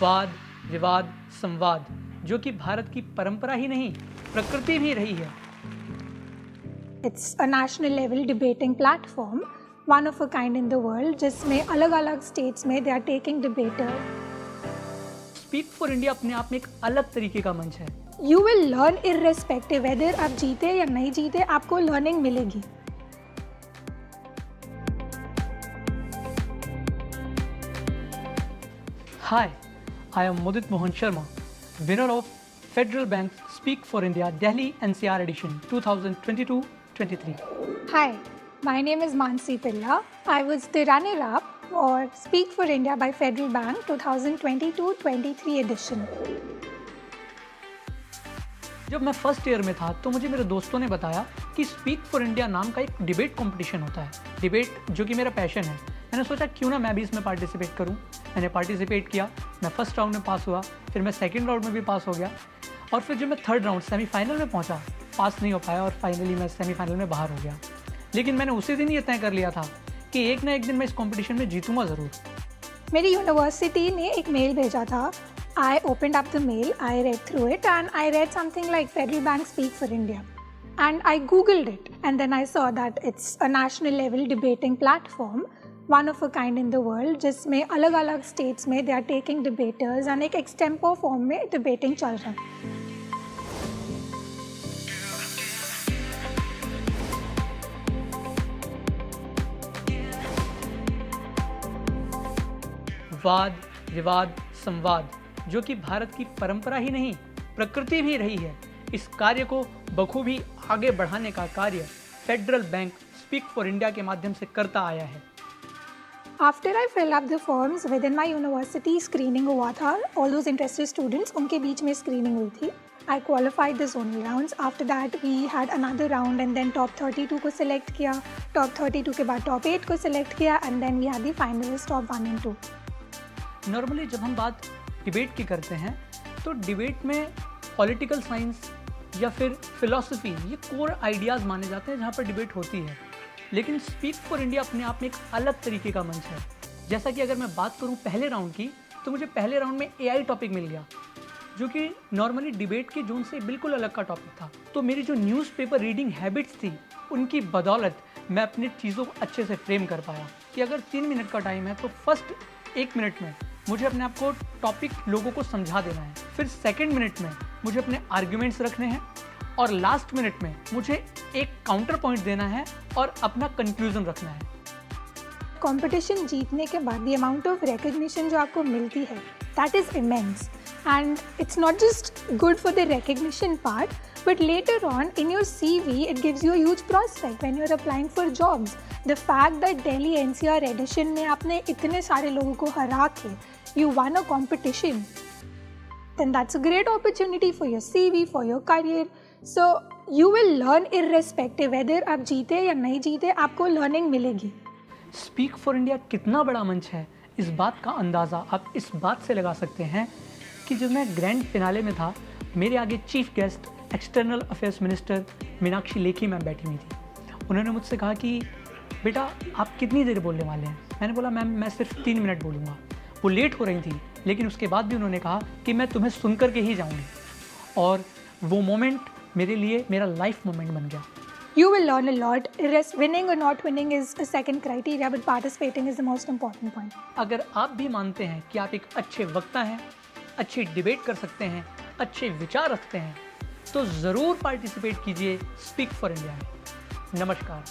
वाद विवाद संवाद, जो कि भारत की परंपरा ही नहीं प्रकृति भी रही है। It's a national level debating platform, one of a kind in the world, जिसमें अलग-अलग states में they are taking debaters. Speak for India अपने आप में एक अलग तरीके का मंच है। You will learn irrespective whether आप जीते या नहीं जीते, आपको learning मिलेगी। Hi, I am Mudit Mohan Sharma, winner of Federal Bank's Speak for India Delhi NCR edition 2022-23. Hi, my name is Mansi Pilla. I was the runner-up for Speak for India by Federal Bank 2022-23 edition. जब मैं first year में था तो मुझे मेरे दोस्तों ने बताया कि स्पीक फॉर इंडिया नाम का एक डिबेट कंपटीशन होता है। डिबेट जो कि मेरा पैशन है। मैंने सोचा क्यों ना मैं भी इसमें पार्टिसिपेट करूं। मैंने पार्टिसिपेट किया, मैं फर्स्ट राउंड में पास हुआ, फिर मैं सेकंड राउंड में भी पास हो गया और फिर जब मैं थर्ड राउंड सेमीफाइनल में पहुंचा, पास नहीं हो पाया और फाइनली मैं सेमीफाइनल में बाहर हो गया। लेकिन मैंने उसी दिन ये तय कर लिया था कि एक ना एक दिन मैं इस कॉम्पिटिशन में जीतूंगा ज़रूर। मेरी यूनिवर्सिटी ने एक मेल भेजा था। I opened up the mail, I read through it and I read something like Federal Bank Speak for India. And I googled it and then I saw that it's a national level debating platform, one of a kind in the world, जिसमें अलग-अलग states में they are taking debaters and एक extempore form में debating चल रहा है। वाद विवाद संवाद, जो कि भारत की परंपरा ही नहीं प्रकृति भी रही है। इस कार्य को बखूबी आगे बढ़ाने का कार्य federal bank speak for India के माध्यम से करता आया है। After I filled up the forms within my university, screening हुआ था। All those interested students, उनके बीच में screening हुई थी। I qualified the zonal rounds. After that we had another round and then top 32 को select किया। Top 32 के बाद top 8 को select किया and then we had the finalists top 1 and 2. Normally जब हम बात डिबेट की करते हैं तो डिबेट में पॉलिटिकल साइंस या फिर फिलॉसफी ये कोर आइडियाज़ माने जाते हैं जहाँ पर डिबेट होती है। लेकिन स्पीक फॉर इंडिया अपने आप में एक अलग तरीके का मंच है। जैसा कि अगर मैं बात करूँ पहले राउंड की, तो मुझे पहले राउंड में AI टॉपिक मिल गया, जो कि नॉर्मली डिबेट के जोन से बिल्कुल अलग का टॉपिक था। तो मेरी जो न्यूज़पेपर रीडिंग हैबिट्स थी उनकी बदौलत मैं अपनी चीज़ों को अच्छे से फ्रेम कर पाया कि अगर 3 मिनट का टाइम है तो फर्स्ट 1 मिनट में मुझे अपने आप को टॉपिक लोगों को समझा देना है, फिर सेकंड मिनट में मुझे अपने आर्ग्यूमेंट्स रखने हैं और लास्ट मिनट में मुझे एक काउंटर पॉइंट देना है और अपना कंक्लूजन रखना है। कंपटीशन जीतने के बाद the amount of recognition जो आपको मिलती है, that is immense. And it's not just good for the recognition part, but later on in your CV, it gives you a huge prospect when you're applying for jobs. The fact that Delhi NCR edition में आपने इतने सारे लोगों को हरा के you won a competition, then that's a great opportunity for your CV, for your career. So you will learn irrespective whether आप जीते या नहीं जीते, आपको learning मिलेगी। स्पीक फॉर इंडिया कितना बड़ा मंच है, इस बात का अंदाज़ा आप इस बात से लगा सकते हैं कि जब मैं ग्रैंड फिनाले में था, मेरे आगे chief guest external affairs minister Meenakshi Lekhi ma'am बैठी हुई थी। उन्होंने मुझसे कहा कि बेटा आप कितनी देर बोलने वाले हैं। मैंने बोला मैम मैं सिर्फ 3 मिनट बोलूँगा। वो लेट हो रही थी, लेकिन उसके बाद भी उन्होंने कहा कि मैं तुम्हें सुन कर के ही जाऊँगी। और वो मोमेंट मेरे लिए मेरा लाइफ मोमेंट बन गया। You will learn a lot. Winning or not winning is a second criteria, but participating is the most important point. अगर आप भी मानते हैं कि आप एक अच्छे वक्ता हैं, अच्छी डिबेट कर सकते हैं, अच्छे विचार रखते हैं, तो ज़रूर पार्टिसिपेट कीजिए स्पीक फॉर इंडिया में। नमस्कार।